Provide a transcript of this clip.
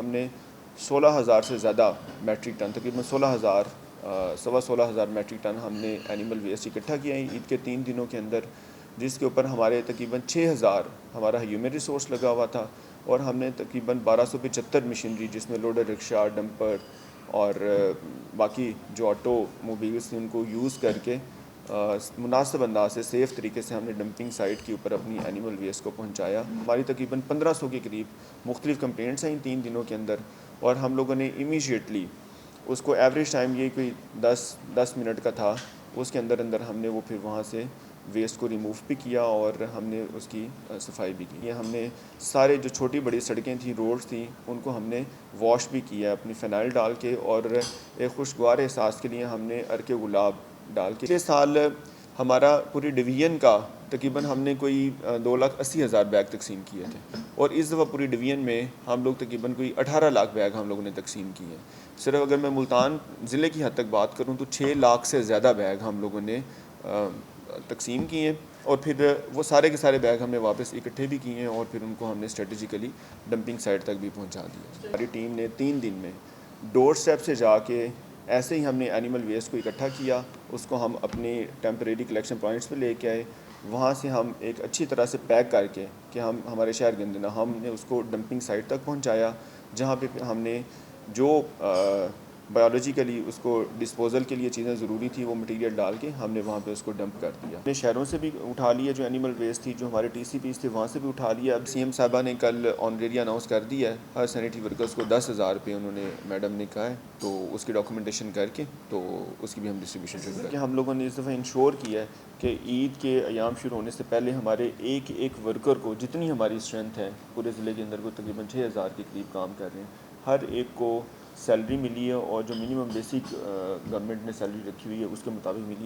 ہم نے 16,000 سے زیادہ میٹرک ٹن، تقریباً 16,000 میٹرک ٹن ہم نے اینیمل ویسٹ اکٹھا کیا ہے عید کے 3 دنوں کے اندر، جس کے اوپر ہمارے تقریباً 6,000 ہمارا ہیومن ریسورس لگا ہوا تھا، اور ہم نے تقریباً 1275 مشینری جس میں لوڈر رکشا، ڈمپر اور باقی جو آٹو موبائلس تھے ان کو یوز کر کے مناسب انداز سے سیف طریقے سے ہم نے ڈمپنگ سائٹ کے اوپر اپنی اینیمل ویسٹ کو پہنچایا۔ ہماری تقریباً 1500 کے قریب مختلف کمپلینٹس ہیں ان 3 دنوں کے اندر، اور ہم لوگوں نے امیجیٹلی اس کو ایوریج ٹائم یہ کوئی 10 منٹ کا تھا، اس کے اندر ہم نے وہ پھر وہاں سے ویسٹ کو ریموو بھی کیا اور ہم نے اس کی صفائی بھی کی۔ ہم نے سارے جو چھوٹی بڑی سڑکیں تھیں، روڈز تھیں، ان کو ہم نے واش بھی کیا اپنی فینائل ڈال کے، اور ایک خوشگوار احساس کے لیے ہم نے عرق گلاب ڈال کے۔ 6 سال ہمارا پوری ڈویژن کا تقریباً ہم نے کوئی 2,80,000 بیگ تقسیم کیے تھے، اور اس دفعہ پوری ڈویژن میں ہم لوگ تقریباً کوئی 18 لاکھ بیگ ہم لوگوں نے تقسیم کیے ہیں۔ صرف اگر میں ملتان ضلع کی حد تک بات کروں تو 6 لاکھ سے زیادہ بیگ ہم لوگوں نے تقسیم کیے ہیں، اور پھر وہ سارے کے سارے بیگ ہم نے واپس اکٹھے بھی کیے ہیں، اور پھر ان کو ہم نے اسٹریٹجیکلی ڈمپنگ سائٹ تک بھی پہنچا دیا۔ ہماری ٹیم نے 3 دن میں ڈور اسٹیپ سے جا کے ایسے ہی ہم نے اینیمل ویسٹ کو اکٹھا کیا، اس کو ہم اپنے ٹیمپریری کلیکشن پوائنٹس پہ لے کے آئے، وہاں سے ہم ایک اچھی طرح سے پیک کر کے کہ ہم ہمارے شہر گندے نہ، ہم نے اس کو ڈمپنگ سائٹ تک پہنچایا، جہاں پہ ہم نے جو بایولوجیکلی اس کو ڈسپوزل کے لیے چیزیں ضروری تھی وہ مٹیریل ڈال کے ہم نے وہاں پہ اس کو ڈمپ کر دیا۔ ہم نے شہروں سے بھی اٹھا لیا جو اینیمل ویسٹ تھی، جو ہمارے ٹی سی پیز تھے وہاں سے بھی اٹھا لیا۔ اب سی ایم صاحبہ نے کل آنریری اناؤنس کر دیا ہے، ہر سینیٹری ورکرز کو 10,000 روپے انہوں نے میڈم نے کہا ہے، تو اس کی ڈاکومنٹیشن کر کے تو اس کی بھی ہم ڈسٹریبیوشن شروع کریں۔ ہم لوگوں نے اس دفعہ انشور کیا ہے کہ عید کے ایام شروع ہونے سے پہلے ہمارے ایک ورکر کو، جتنی ہماری اسٹرینتھ ہے پورے ضلع کے اندر، کو تقریباً 6,000 کے قریب کام کر رہے ہیں، ہر ایک کو سیلری ملی ہے، اور جو منیمم بیسک گورنمنٹ نے سیلری رکھی ہوئی ہے اس کے مطابق ملی ہے۔